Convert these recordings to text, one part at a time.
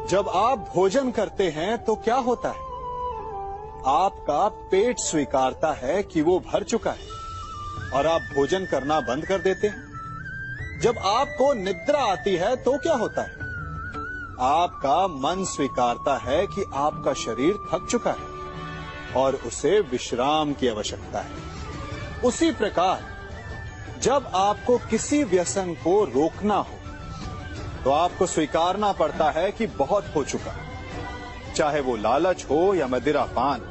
जब आप भोजन करते हैं तो क्या होता है? आपका पेट स्वीकारता है कि वो भर चुका है और आप भोजन करना बंद कर देते हैं। जब आपको निद्रा आती है तो क्या होता है? आपका मन स्वीकारता है कि आपका शरीर थक चुका है और उसे विश्राम की आवश्यकता है। उसी प्रकार जब आपको किसी व्यसन को रोकना हो तो आपको स्वीकारना पड़ता है कि बहुत हो चुका, चाहे वो लालच हो या मदिरापान।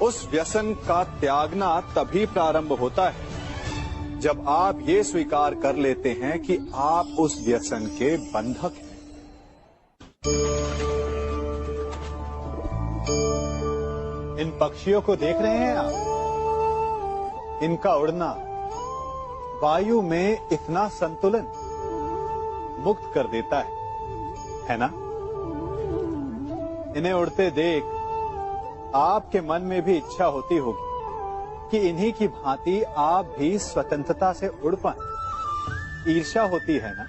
उस व्यसन का त्यागना तभी प्रारंभ होता है जब आप ये स्वीकार कर लेते हैं कि आप उस व्यसन के बंधक हैं। इन पक्षियों को देख रहे हैं आप? इनका उड़ना वायु में इतना संतुलन मुक्त कर देता है ना? इन्हें उड़ते देख आपके मन में भी इच्छा होती होगी कि इन्हीं की भांति आप भी स्वतंत्रता से उड़ पाएं। ईर्ष्या होती है ना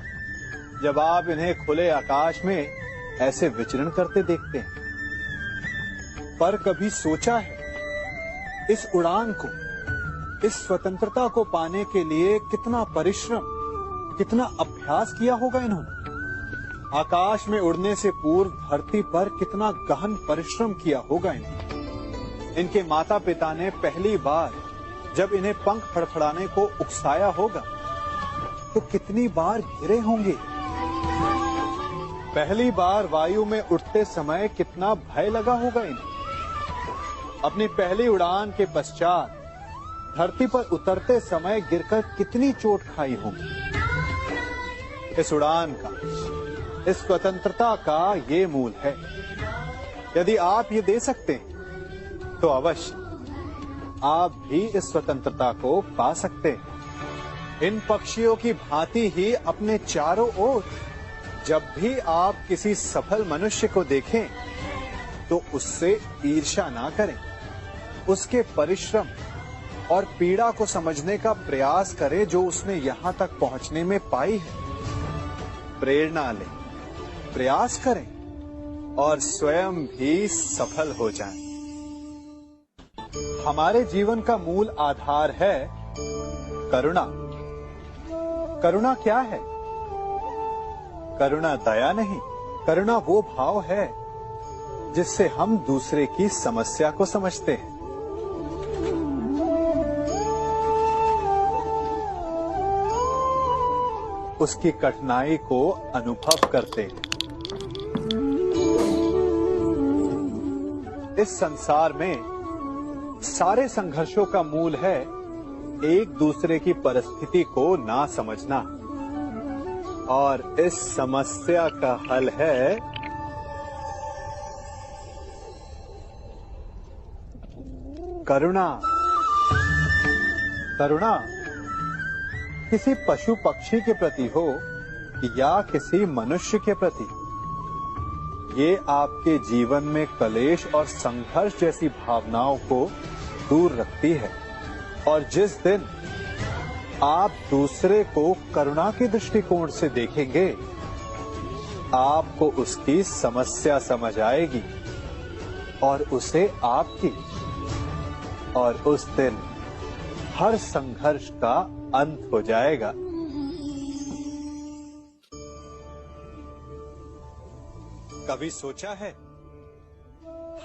जब आप इन्हें खुले आकाश में ऐसे विचरण करते देखते हैं। पर कभी सोचा है इस उड़ान को, इस स्वतंत्रता को पाने के लिए कितना परिश्रम, कितना अभ्यास किया होगा इन्होंने? आकाश में उड़ने से पूर्व धरती पर कितना गहन परिश्रम किया होगा इन्हें। इनके माता पिता ने पहली बार जब इन्हें पंख फड़फड़ाने को उकसाया होगा तो कितनी बार गिरे होंगे। पहली बार वायु में उड़ते समय कितना भय लगा होगा इन्हें। अपनी पहली उड़ान के पश्चात धरती पर उतरते समय गिरकर कितनी चोट खाई होगी। इस उड़ान का, इस स्वतंत्रता का ये मूल है। यदि आप ये दे सकते हैं तो अवश्य आप भी इस स्वतंत्रता को पा सकते हैं। इन पक्षियों की भांति ही अपने चारों ओर जब भी आप किसी सफल मनुष्य को देखें तो उससे ईर्ष्या ना करें। उसके परिश्रम और पीड़ा को समझने का प्रयास करें जो उसने यहां तक पहुंचने में पाई है। प्रेरणा लें, प्रयास करें और स्वयं भी सफल हो जाएं। हमारे जीवन का मूल आधार है करुणा। करुणा क्या है? करुणा दया नहीं, करुणा वो भाव है जिससे हम दूसरे की समस्या को समझते हैं। उसकी कठिनाई को अनुभव करते हैं। इस संसार में सारे संघर्षों का मूल है एक दूसरे की परिस्थिति को ना समझना, और इस समस्या का हल है करुणा। करुणा किसी पशु पक्षी के प्रति हो या किसी मनुष्य के प्रति, ये आपके जीवन में कलेश और संघर्ष जैसी भावनाओं को दूर रखती है। और जिस दिन आप दूसरे को करुणा के दृष्टिकोण से देखेंगे, आपको उसकी समस्या समझ आएगी और उसे आपकी, और उस दिन हर संघर्ष का अंत हो जाएगा। कभी सोचा है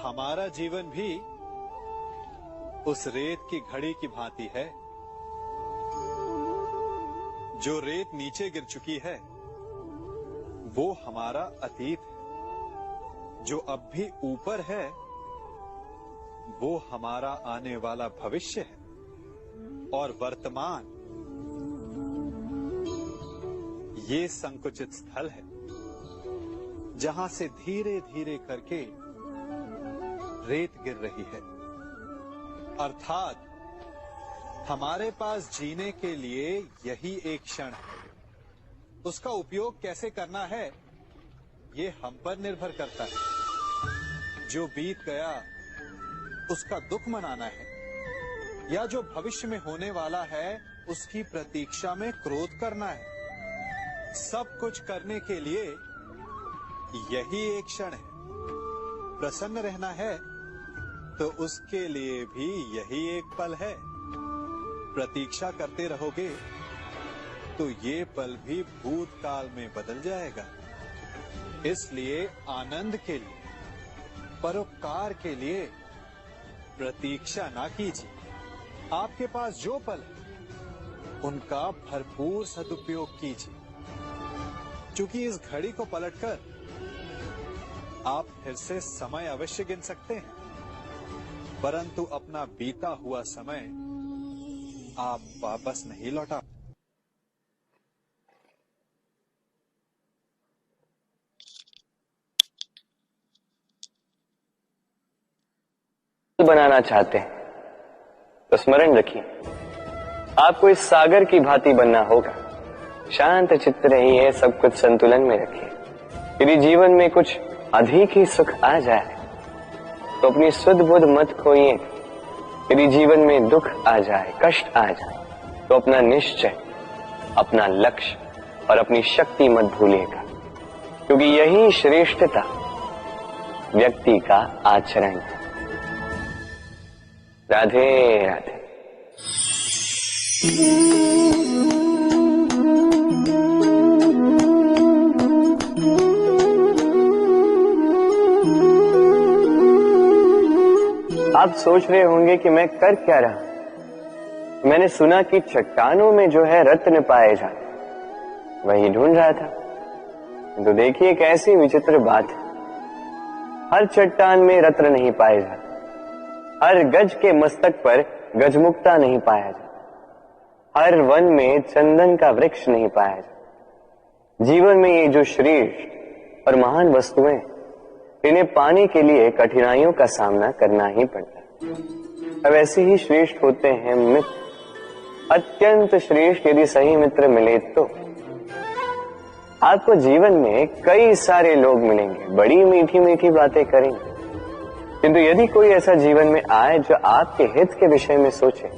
हमारा जीवन भी उस रेत की घड़ी की भांति है? जो रेत नीचे गिर चुकी है वो हमारा अतीत है। जो अब भी ऊपर है वो हमारा आने वाला भविष्य है। और वर्तमान ये संकुचित स्थल है जहां से धीरे धीरे करके रेत गिर रही है। अर्थात हमारे पास जीने के लिए यही एक क्षण है। उसका उपयोग कैसे करना है ये हम पर निर्भर करता है। जो बीत गया उसका दुख मनाना है, या जो भविष्य में होने वाला है उसकी प्रतीक्षा में क्रोध करना है। सब कुछ करने के लिए यही एक क्षण है। प्रसन्न रहना है तो उसके लिए भी यही एक पल है। प्रतीक्षा करते रहोगे तो ये पल भी भूतकाल में बदल जाएगा। इसलिए आनंद के लिए, परोपकार के लिए प्रतीक्षा ना कीजिए। आपके पास जो पल है उनका भरपूर सदुपयोग कीजिए, क्योंकि इस घड़ी को पलटकर आप फिर से समय अवश्य गिन सकते हैं, परंतु अपना बीता हुआ समय आप वापस नहीं लौटा। बनाना चाहते हैं तो स्मरण रखिए, आपको इस सागर की भांति बनना होगा। शांत चित्त रहिए, सब कुछ संतुलन में रखिए। यदि जीवन में कुछ अधिक ही सुख आ जाए तो अपनी सुध बुध मत खोइए। यदि जीवन में दुख आ जाए, कष्ट आ जाए, तो अपना निश्चय, अपना लक्ष्य और अपनी शक्ति मत भूलिएगा, क्योंकि यही श्रेष्ठता व्यक्ति का आचरण है। राधे राधे। आप सोच रहे होंगे कि मैं कर क्या रहा। मैंने सुना कि चट्टानों में जो है रत्न पाए जाते, वही ढूंढ रहा था। तो देखिए कैसी विचित्र बात है। हर चट्टान में रत्न नहीं पाए जाते, हर गज के मस्तक पर गजमुक्ता नहीं पाया जाता, हर वन में चंदन का वृक्ष नहीं पाया जाता। जीवन में ये जो श्रेष्ठ और महान वस्तुएं, इन्हें पाने के लिए कठिनाइयों का सामना करना ही पड़ता है। अब ऐसे ही श्रेष्ठ होते हैं मित्र। अत्यंत श्रेष्ठ यदि सही मित्र मिले तो आपको जीवन में कई सारे लोग मिलेंगे, बड़ी मीठी मीठी बातें करेंगे, किंतु यदि कोई ऐसा जीवन में आए जो आपके हित के विषय में सोचे,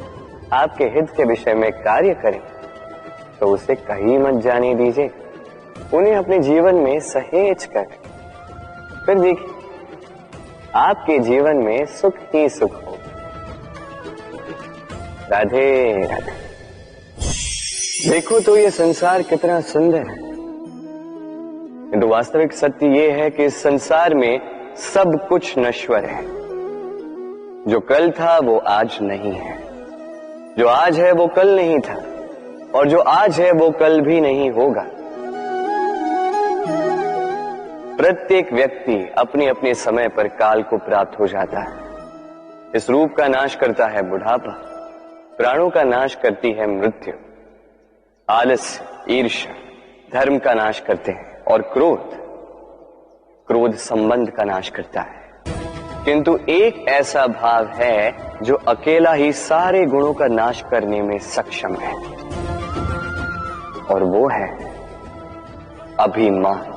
आपके हित के विषय में कार्य करे, तो उसे कहीं मत जाने दीजिए। उन्हें अपने जीवन में सहेज कर फिर देखिए, आपके जीवन में सुख ही सुख हो। राधे राधे। देखो तो ये संसार कितना सुंदर है, किंतु वास्तविक सत्य ये है कि इस संसार में सब कुछ नश्वर है। जो कल था वो आज नहीं है, जो आज है वो कल नहीं था, और जो आज है वो कल भी नहीं होगा। प्रत्येक व्यक्ति अपने अपने समय पर काल को प्राप्त हो जाता है। इस रूप का नाश करता है बुढ़ापा, प्राणों का नाश करती है मृत्यु, आलस्य, ईर्ष्या धर्म का नाश करते हैं, और क्रोध संबंध का नाश करता है। किंतु एक ऐसा भाव है जो अकेला ही सारे गुणों का नाश करने में सक्षम है, और वो है अभिमान।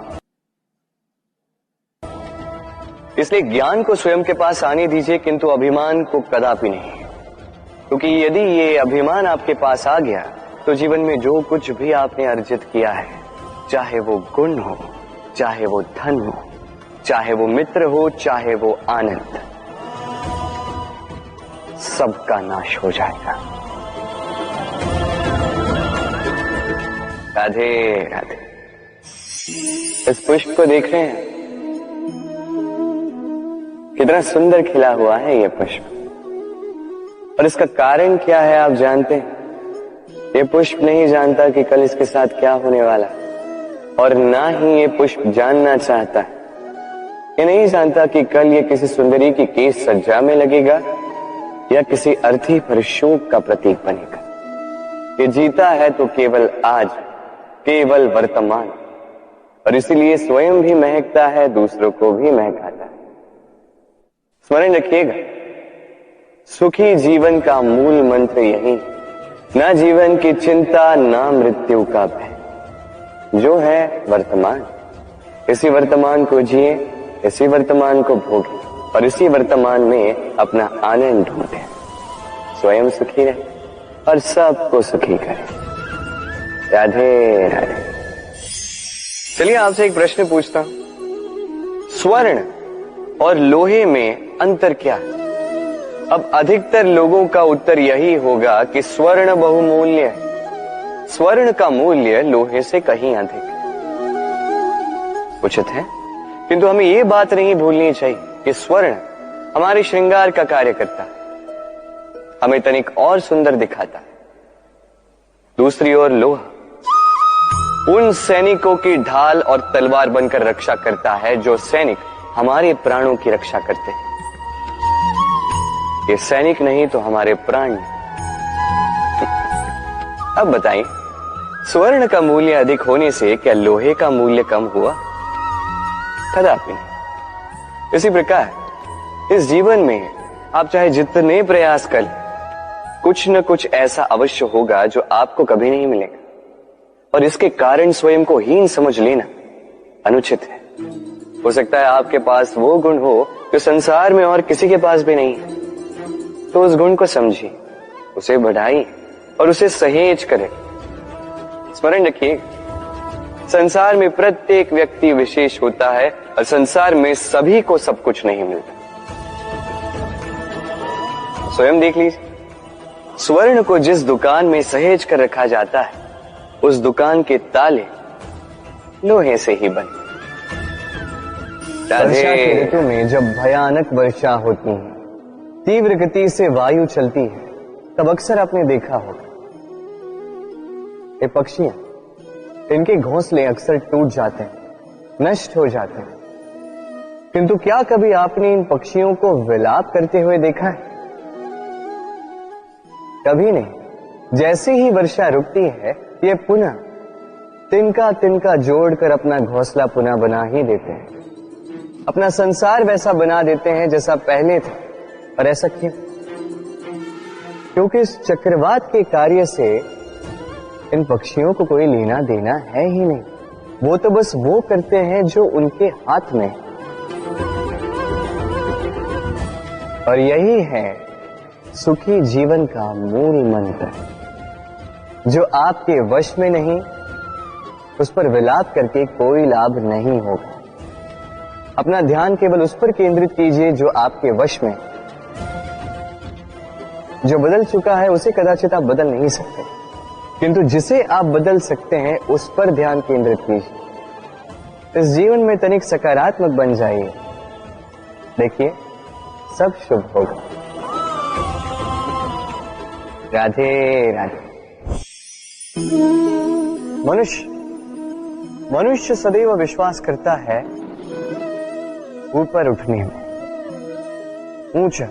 इसलिए ज्ञान को स्वयं के पास आने दीजिए, किंतु अभिमान को कदापि नहीं, क्योंकि यदि ये अभिमान आपके पास आ गया तो जीवन में जो कुछ भी आपने अर्जित किया है, चाहे वो गुण हो, चाहे वो धन हो, चाहे वो मित्र हो, चाहे वो आनंद, सबका नाश हो जाएगा। राधे राधे। इस पुष्प को देख रहे हैं, कितना सुंदर खिला हुआ है ये पुष्प, और इसका कारण क्या है आप जानते हैं? ये पुष्प नहीं जानता कि कल इसके साथ क्या होने वाला, और ना ही ये पुष्प जानना चाहता है। ये नहीं जानता कि कल ये किसी सुंदरी की केस सज्जा में लगेगा या किसी अर्थी पर शोक का प्रतीक बनेगा। ये जीता है तो केवल आज, केवल वर्तमान, और इसीलिए स्वयं भी महकता है, दूसरों को भी महकाता है। स्मरण रखिएगा, सुखी जीवन का मूल मंत्र यही, ना जीवन की चिंता, ना मृत्यु का भय, जो है वर्तमान। इसी वर्तमान को जिए, इसी वर्तमान को भोगे, और इसी वर्तमान में अपना आनंद ढूंढे। स्वयं सुखी रहे और सबको सुखी करे। राधे राधे। चलिए आपसे एक प्रश्न पूछता हूं, स्वर्ण और लोहे में अंतर क्या है? अब अधिकतर लोगों का उत्तर यही होगा कि स्वर्ण बहुमूल्य है। स्वर्ण का मूल्य लोहे से कहीं अधिक उचित है, किंतु हमें यह बात नहीं भूलनी चाहिए कि स्वर्ण हमारे श्रृंगार का कार्य करता है, हमें तनिक और सुंदर दिखाता है। दूसरी ओर लोहा उन सैनिकों की ढाल और तलवार बनकर रक्षा करता है जो सैनिक हमारे प्राणों की रक्षा करते हैं। ये सैनिक नहीं तो हमारे प्राण। अब बताइए, स्वर्ण का मूल्य अधिक होने से क्या लोहे का मूल्य कम हुआ? कदापि नहीं। इसी प्रकार इस जीवन में आप चाहे जितने प्रयास कर लें, कुछ न कुछ ऐसा अवश्य होगा जो आपको कभी नहीं मिलेगा, और इसके कारण स्वयं को हीन समझ लेना अनुचित है। हो सकता है आपके पास वो गुण हो जो संसार में और किसी के पास भी नहीं है, तो उस गुण को समझिए, उसे बढ़ाइए और उसे सहेज करें। स्मरण रखिए, संसार में प्रत्येक व्यक्ति विशेष होता है और संसार में सभी को सब कुछ नहीं मिलता। स्वयं देख लीजिए, स्वर्ण को जिस दुकान में सहेज कर रखा जाता है, उस दुकान के ताले लोहे से ही बने। वर्षा के ऋतु में जब भयानक वर्षा होती है, तीव्र गति से वायु चलती है, तब अक्सर आपने देखा होगा ये पक्षियां, इनके घोंसले अक्सर टूट जाते हैं, नष्ट हो जाते हैं। किंतु क्या कभी आपने इन पक्षियों को विलाप करते हुए देखा है? कभी नहीं। जैसे ही वर्षा रुकती है, ये पुनः तिनका तिनका जोड़कर अपना घोंसला पुनः बना ही देते हैं, अपना संसार वैसा बना देते हैं जैसा पहले था। और ऐसा क्यों? क्योंकि इस चक्रवात के कार्य से इन पक्षियों को कोई लेना देना है ही नहीं। वो तो बस वो करते हैं जो उनके हाथ में। और यही है सुखी जीवन का मूल मंत्र। जो आपके वश में नहीं, उस पर विलाप करके कोई लाभ नहीं होगा। अपना ध्यान केवल उस पर केंद्रित कीजिए जो आपके वश में। जो बदल चुका है उसे कदाचित आप बदल नहीं सकते, किंतु जिसे आप बदल सकते हैं उस पर ध्यान केंद्रित कीजिए। इस जीवन में तनिक सकारात्मक बन जाइए, देखिए सब शुभ होगा। राधे राधे। मनुष्य सदैव विश्वास करता है ऊपर उठने में, ऊंचा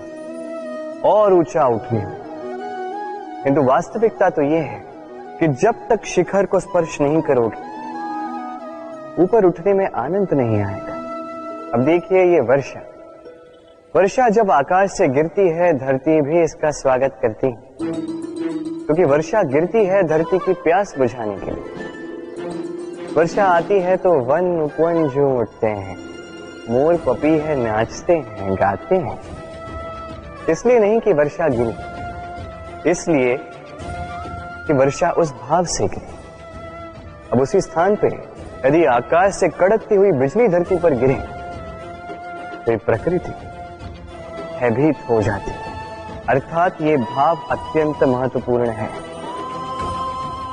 और ऊंचा उठने में, किंतु वास्तविकता तो यह है कि जब तक शिखर को स्पर्श नहीं करोगे, ऊपर उठने में आनंद नहीं आएगा। अब देखिए ये वर्षा जब आकाश से गिरती है, धरती भी इसका स्वागत करती है, क्योंकि वर्षा गिरती है धरती की प्यास बुझाने के लिए। वर्षा आती है तो वन उपवन झूम उठते हैं, मोर पपी है नाचते हैं, गाते हैं। इसलिए नहीं कि वर्षा गिरी, इसलिए कि वर्षा उस भाव से गिरी। अब उसी स्थान पे यदि आकाश से कड़कती हुई बिजली धरती पर गिरे तो प्रकृति भयभीत हो जाती है। अर्थात ये भाव अत्यंत महत्वपूर्ण है।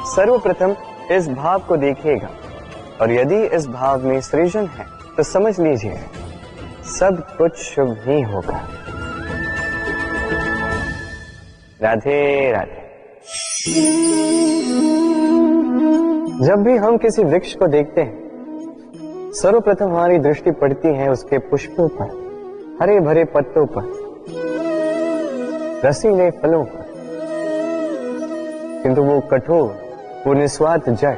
सर्वप्रथम इस भाव को देखिएगा, और यदि इस भाव में सृजन है तो समझ लीजिए सब कुछ शुभ ही होगा। राधे राधे। जब भी हम किसी वृक्ष को देखते हैं, सर्वप्रथम हमारी दृष्टि पड़ती है उसके पुष्पों पर, हरे भरे पत्तों पर, रसीले फलों पर, किंतु वो कठोर, वो निस्वार्थ जड़,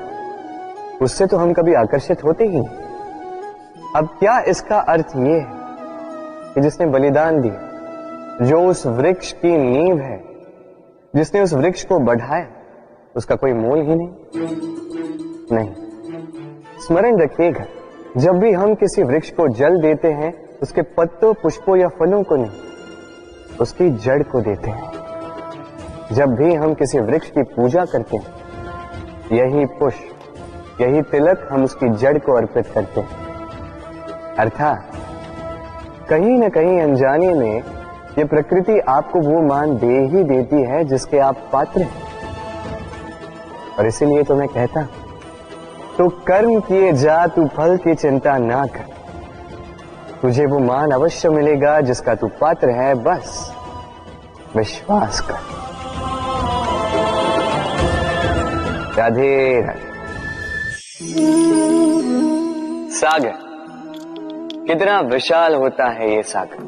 उससे तो हम कभी आकर्षित होते ही नहीं। अब क्या इसका अर्थ ये है कि जिसने बलिदान दिया, जो उस वृक्ष की नींव है, जिसने उस वृक्ष को बढ़ाया, उसका कोई मोल ही नहीं। स्मरण रखिएगा, जब भी हम किसी वृक्ष को जल देते हैं, उसके पत्तों, पुष्पों या फलों को नहीं, उसकी जड़ को देते हैं। जब भी हम किसी वृक्ष की पूजा करते हैं, यही पुष्प, यही तिलक हम उसकी जड़ को अर्पित करते हैं। अर्थात कहीं न कहीं अनजाने में ये प्रकृति आपको वो मान दे ही देती है जिसके आप पात्र हैं। और इसीलिए तो मैं कहता हूं, तो कर्म किए जा, तू फल की चिंता ना कर, तुझे वो मान अवश्य मिलेगा जिसका तू पात्र है, बस विश्वास कर। राधे राधे। सागर कितना विशाल होता है ये सागर,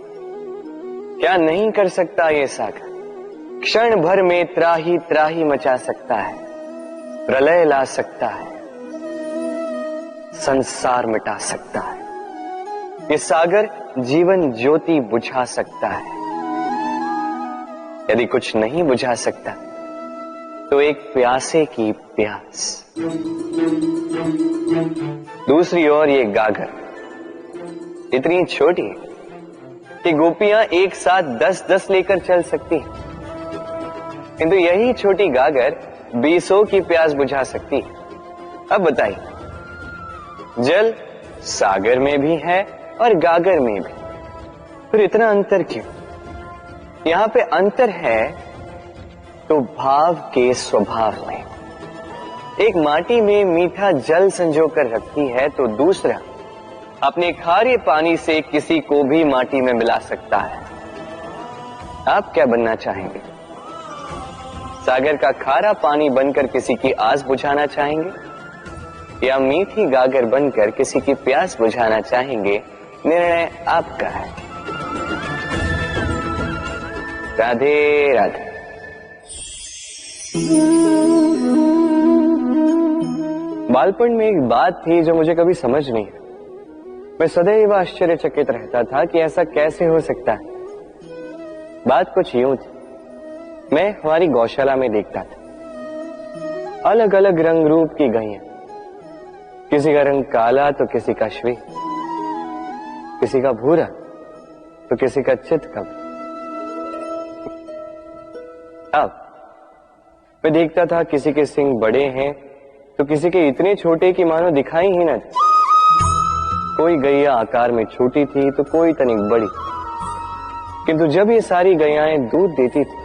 क्या नहीं कर सकता ये सागर। क्षण भर में त्राही त्राही मचा सकता है, प्रलय ला सकता है, संसार मिटा सकता है। ये सागर जीवन ज्योति बुझा सकता है। यदि कुछ नहीं बुझा सकता तो एक प्यासे की प्यास। दूसरी ओर ये गागर इतनी छोटी है कि गोपियां एक साथ 10-10 लेकर चल सकती हैं, किंतु यही छोटी गागर 20 की प्यास बुझा सकती है। अब बताइए, जल सागर में भी है और गागर में भी, फिर इतना अंतर क्यों? यहां पे अंतर है तो भाव के स्वभाव में। एक माटी में मीठा जल संजो कर रखती है तो दूसरा अपने खारे पानी से किसी को भी माटी में मिला सकता है। आप क्या बनना चाहेंगे? सागर का खारा पानी बनकर किसी की आस बुझाना चाहेंगे या मीठी गागर बनकर किसी की प्यास बुझाना चाहेंगे? निर्णय आपका है। राधे राधे। बालपन में एक बात थी जो मुझे कभी समझ नहीं आई। मैं सदैव आश्चर्यचकित रहता था कि ऐसा कैसे हो सकता है। बात कुछ यूं थी, मैं हमारी गौशाला में देखता था अलग अलग रंग रूप की गैया, किसी का रंग काला तो किसी का श्वेत, किसी का भूरा तो किसी का चितकबरी। अब मैं देखता था किसी के सींग बड़े हैं तो किसी के इतने छोटे कि मानो दिखाई ही न दे। कोई गैया आकार में छोटी थी तो कोई तनिक बड़ी, किंतु जब ये सारी गैयाएं दूध देती थी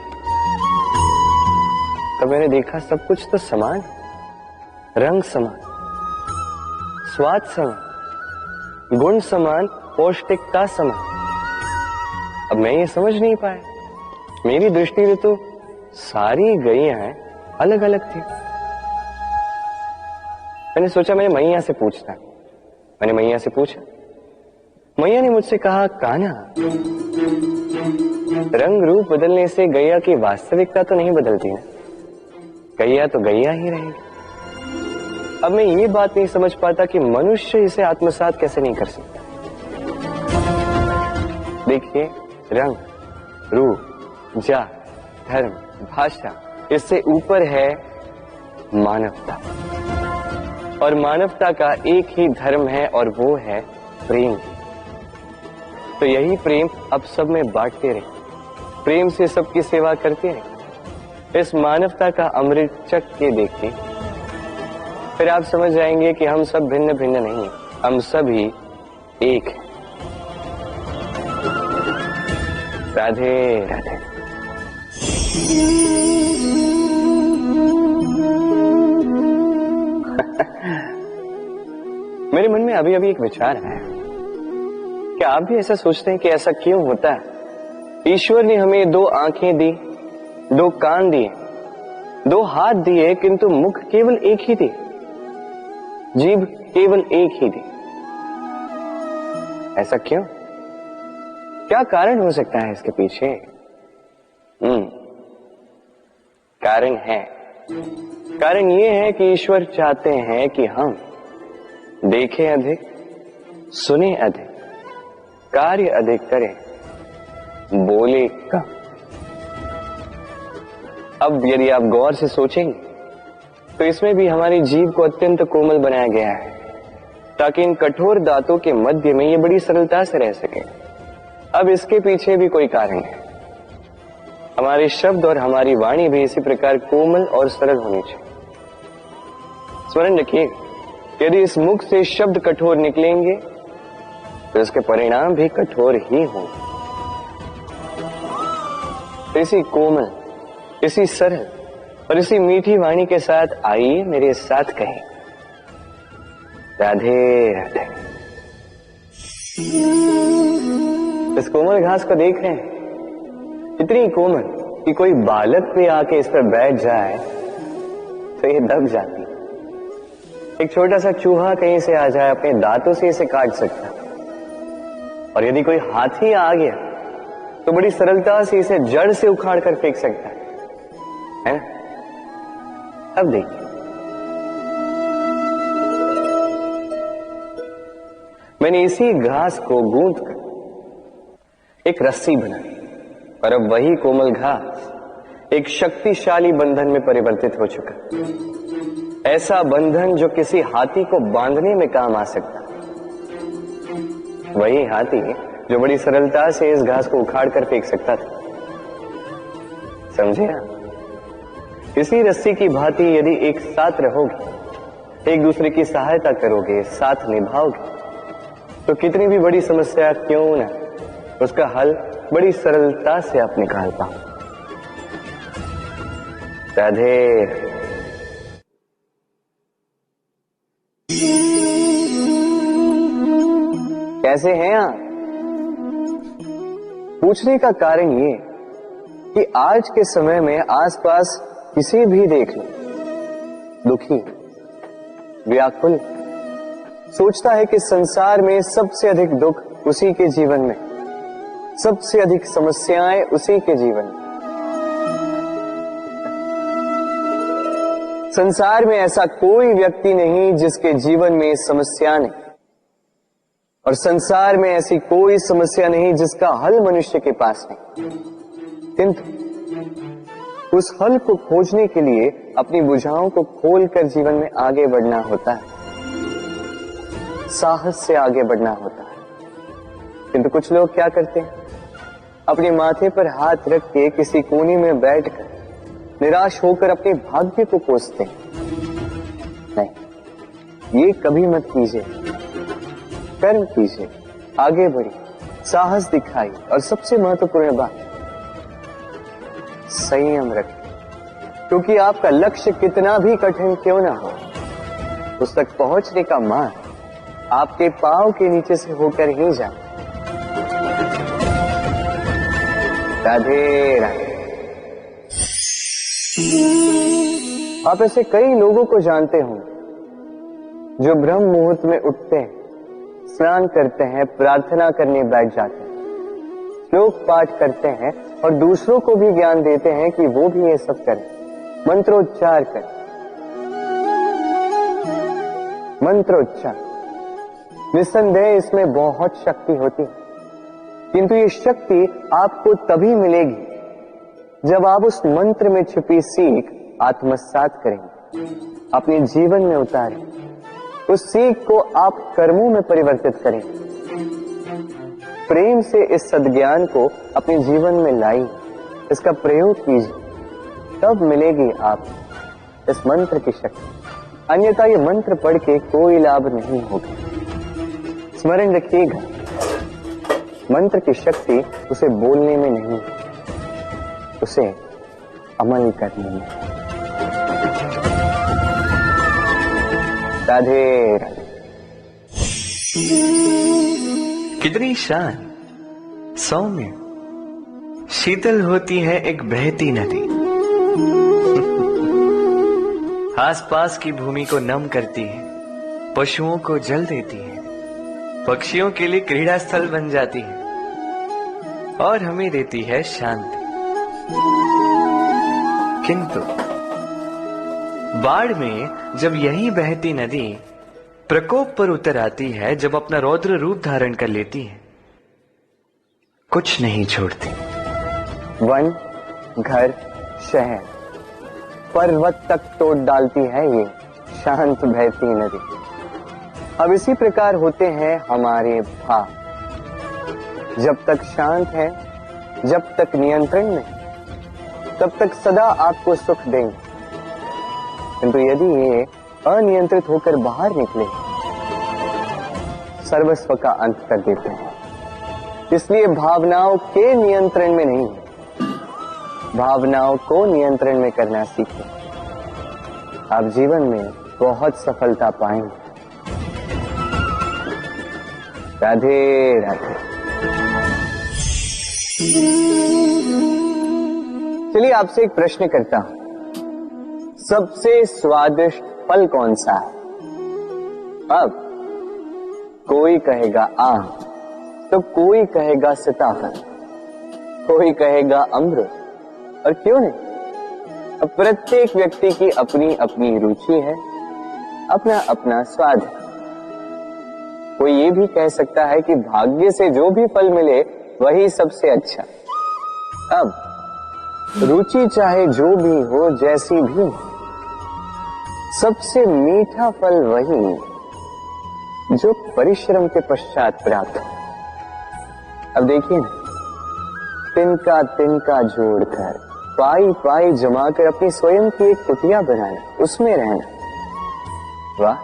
तब मैंने देखा सब कुछ तो समान, रंग समान, स्वाद समान, गुण समान, पौष्टिकता समान। अब मैं ये समझ नहीं पाया, मेरी दृष्टि में तो सारी गैयाएं अलग अलग थी। मैंने सोचा मैंने मैया से पूछता। मैंने मैया से पूछा, मैया ने मुझसे कहा, कान्हा, रंग रूप बदलने से गैया की वास्तविकता तो नहीं बदलती ना, गैया तो गैया ही रहेगी। अब मैं ये बात नहीं समझ पाता कि मनुष्य इसे आत्मसात कैसे नहीं कर सकता। देखिए, रंग, रूप, जात, धर्म, भाषा, इससे ऊपर है मानवता, और मानवता का एक ही धर्म है और वो है प्रेम। तो यही प्रेम अब सब में बांटते रहे, प्रेम से सबकी सेवा करते रहे। इस मानवता का अमृत चख के देखिए, फिर आप समझ जाएंगे कि हम सब भिन्न भिन्न नहीं हैं, हम सभी एक हैं। राधे राधे। मेरे मन में अभी अभी एक विचार आया, क्या आप भी ऐसा सोचते हैं कि ऐसा क्यों होता है? ईश्वर ने हमें 2 आंखें दी, 2 कान दिए, 2 हाथ दिए, किंतु मुख केवल एक ही दी, जीभ केवल एक ही दी। ऐसा क्यों? क्या कारण हो सकता है इसके पीछे? कारण ये है कि ईश्वर चाहते हैं कि हम देखें अधिक, सुने अधिक, कार्य अधिक करें, बोले कम। अब यदि आप गौर से सोचेंगे तो इसमें भी हमारी जीभ को अत्यंत कोमल बनाया गया है ताकि इन कठोर दांतों के मध्य में ये बड़ी सरलता से रह सके। अब इसके पीछे भी कोई कारण है। हमारे शब्द और हमारी वाणी भी इसी प्रकार कोमल और सरल होनी चाहिए। स्मरण रखिए, यदि इस मुख से शब्द कठोर निकलेंगे तो इसके परिणाम भी कठोर ही हों। इसी कोमल, इसी सरल और इसी मीठी वाणी के साथ आइए मेरे साथ कहें राधे राधे। इस कोमल घास को देख रहे हैं, इतनी कोमल कि कोई बालक भी आके इस पर बैठ जाए तो ये दब जाती। एक छोटा सा चूहा कहीं से आ जाए, अपने दांतों से इसे काट सकता, और यदि कोई हाथी आ गया तो बड़ी सरलता से इसे जड़ से उखाड़ कर फेंक सकता है ना? अब देखिए, मैंने इसी घास को गूंथ कर एक रस्सी बनाई, और अब वही कोमल घास एक शक्तिशाली बंधन में परिवर्तित हो चुका। ऐसा बंधन जो किसी हाथी को बांधने में काम आ सकता। वही हाथी जो बड़ी सरलता से इस घास को उखाड़ कर फेंक सकता था। समझे आप? इसी रस्सी की भांति यदि एक साथ रहोगे, एक दूसरे की सहायता करोगे, साथ निभाओगे, तो कितनी भी बड़ी समस्या क्यों ना, उसका हल बड़ी सरलता से आप निकाल पाओ। राधे। कैसे हैं आप? पूछने का कारण ये कि आज के समय में आसपास किसी भी देख लो, दुखी, व्याकुल, सोचता है कि संसार में सबसे अधिक दुख उसी के जीवन में, सबसे अधिक समस्याएं उसी के जीवन में। संसार में ऐसा कोई व्यक्ति नहीं जिसके जीवन में समस्या नहीं, और संसार में ऐसी कोई समस्या नहीं जिसका हल मनुष्य के पास नहीं। किंतु उस हल को खोजने के लिए अपनी भुजाओं को खोलकर जीवन में आगे बढ़ना होता है, साहस से आगे बढ़ना होता है। किंतु कुछ लोग क्या करते हैं, अपने माथे पर हाथ रख के किसी कोने में बैठकर निराश होकर अपने भाग्य को कोसते हैं। नहीं, ये कभी मत कीजिए। कर्म कीजिए, आगे बढ़िए, साहस दिखाइए, और सबसे महत्वपूर्ण बात, संयम रखिए। क्योंकि आपका लक्ष्य कितना भी कठिन क्यों ना हो, उस तक पहुंचने का मार्ग आपके पांव के नीचे से होकर ही जाए। राधे राधे। आप ऐसे कई लोगों को जानते हो जो ब्रह्म मुहूर्त में उठते हैं, स्नान करते हैं, प्रार्थना करने बैठ जाते हैं, श्लोक पाठ करते हैं, और दूसरों को भी ज्ञान देते हैं कि वो भी ये सब करें, मंत्रोच्चार करें। मंत्रोच्चार, निस्संदेह इसमें बहुत शक्ति होती है, किंतु ये शक्ति आपको तभी मिलेगी जब आप उस मंत्र में छुपी सीख आत्मसात करेंगे, अपने जीवन में उतारें, उस सीख को आप कर्मों में परिवर्तित करें, प्रेम से इस सद्ज्ञान को अपने जीवन में लाइए, इसका प्रयोग कीजिए, तब मिलेगी आप इस मंत्र की शक्ति। अन्यथा ये मंत्र पढ़ के कोई लाभ नहीं होगा। स्मरण रखिएगा, मंत्र की शक्ति उसे बोलने में नहीं, उसे अमल करने में। राधे राधे। कितनी शांत, सौम्य, शीतल होती है एक बहती नदी। आसपास की भूमि को नम करती है, पशुओं को जल देती है, पक्षियों के लिए क्रीड़ा स्थल बन जाती है, और हमें देती है शांति। किंतु बाढ़ में जब यही बहती नदी प्रकोप पर उतर आती है, जब अपना रौद्र रूप धारण कर लेती है, कुछ नहीं छोड़ती। वन, घर, शहर, पर्वत तक तोड़ डालती है ये शांत बहती नदी। अब इसी प्रकार होते हैं हमारे भाव। जब तक शांत है, जब तक नियंत्रण में, तब तक सदा आपको सुख देंगे। किंतु यदि ये अनियंत्रित होकर बाहर निकले, सर्वस्व का अंत कर देते हैं। इसलिए भावनाओं के नियंत्रण में नहीं, भावनाओं को नियंत्रण में करना सीखें। आप जीवन में बहुत सफलता पाएंगे। राधे राधे। चलिए आपसे एक प्रश्न करता हूं, सबसे स्वादिष्ट फल कौन सा है? अब कोई कहेगा आम, तो कोई कहेगा सीताफल, कोई कहेगा अमरूद, और क्यों नहीं? अब प्रत्येक व्यक्ति की अपनी अपनी रुचि है, अपना अपना स्वाद है। कोई ये भी कह सकता है कि भाग्य से जो भी फल मिले वही सबसे अच्छा। अब रुचि चाहे जो भी हो, जैसी भी हो, सबसे मीठा फल वही जो परिश्रम के पश्चात प्राप्त हो। अब देखिए ना, तिनका तिनका जोड़कर, पाई पाई जमाकर अपनी स्वयं की एक कुटिया बनाना, उसमें रहना, वाह,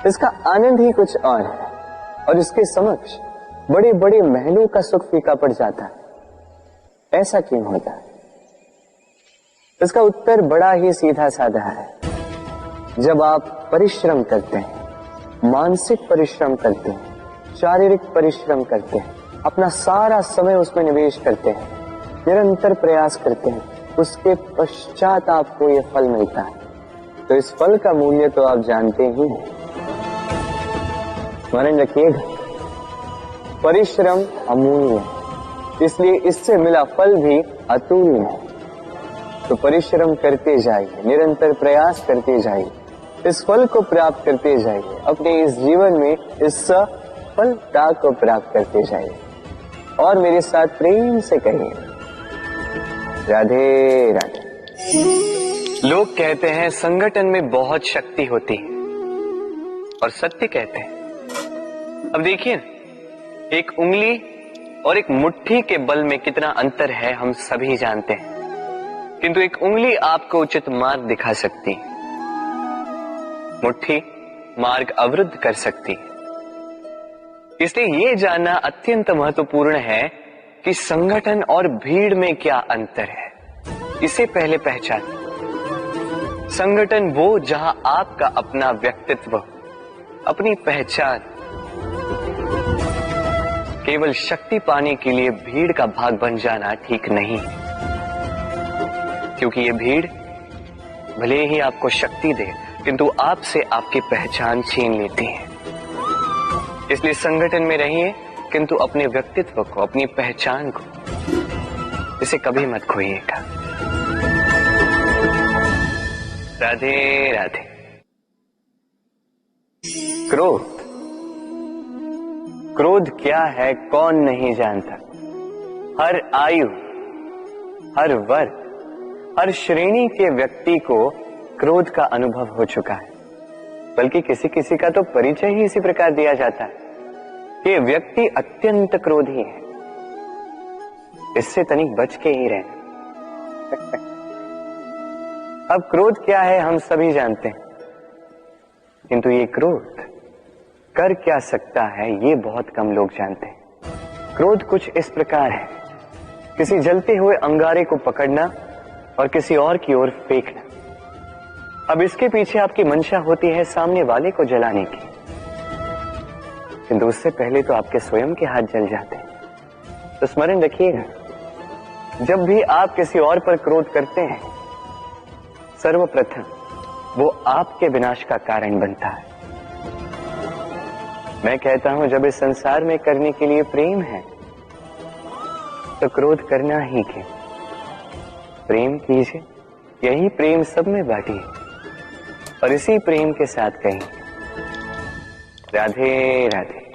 इसका आनंद ही कुछ और है। और इसके समक्ष बड़े बड़े महलों का सुख फीका पड़ जाता है। ऐसा क्यों होता है? इसका उत्तर बड़ा ही सीधा साधा है। जब आप परिश्रम करते हैं, मानसिक परिश्रम करते हैं, शारीरिक परिश्रम करते हैं, अपना सारा समय उसमें निवेश करते हैं, निरंतर प्रयास करते हैं, उसके पश्चात आपको यह फल मिलता है, तो इस फल का मूल्य तो आप जानते ही हैं। स्मरण रखिएगा, परिश्रम अमूल्य है, इसलिए इससे मिला फल भी अतुल्य है। तो परिश्रम करते जाइए, निरंतर प्रयास करते जाइए, इस फल को प्राप्त करते जाइए, अपने इस जीवन में इस सफलता को प्राप्त करते जाइए। और मेरे साथ प्रेम से कहिए, राधे राधे। लोग कहते हैं संगठन में बहुत शक्ति होती है, और सत्य कहते हैं। अब देखिए, एक उंगली और एक मुट्ठी के बल में कितना अंतर है हम सभी जानते हैं, किंतु एक उंगली आपको उचित मार्ग दिखा सकती है, मुट्ठी मार्ग अवरुद्ध कर सकती है। इसलिए यह जानना अत्यंत महत्वपूर्ण है कि संगठन और भीड़ में क्या अंतर है, इसे पहले पहचानें। संगठन वो जहां आपका अपना व्यक्तित्व, अपनी पहचान, केवल शक्ति पाने के लिए भीड़ का भाग बन जाना ठीक नहीं, क्योंकि ये भीड़ भले ही आपको शक्ति दे, किंतु आपसे आपकी पहचान छीन लेती है। इसलिए संगठन में रहिए, किंतु अपने व्यक्तित्व को, अपनी पहचान को, इसे कभी मत खोइएगा। राधे राधे। क्रोध, क्रोध क्या है कौन नहीं जानता। हर आयु, हर वर्ग, हर श्रेणी के व्यक्ति को क्रोध का अनुभव हो चुका है। बल्कि किसी किसी का तो परिचय ही इसी प्रकार दिया जाता है कि व्यक्ति अत्यंत क्रोधी है, इससे तनिक बच के ही रहना। अब क्रोध क्या है हम सभी जानते हैं, किंतु ये क्रोध कर क्या सकता है ये बहुत कम लोग जानते हैं। क्रोध कुछ इस प्रकार है, किसी जलते हुए अंगारे को पकड़ना और किसी और की ओर फेंकना। अब इसके पीछे आपकी मंशा होती है सामने वाले को जलाने की, किंतु उससे पहले तो आपके स्वयं के हाथ जल जाते हैं। तो स्मरण रखिएगा, जब भी आप किसी और पर क्रोध करते हैं, सर्वप्रथम वो आपके विनाश का कारण बनता है। मैं कहता हूं, जब इस संसार में करने के लिए प्रेम है तो क्रोध करना ही क्यों, प्रेम कीजिए, यही प्रेम सब में बांटिए और इसी प्रेम के साथ कहें राधे राधे।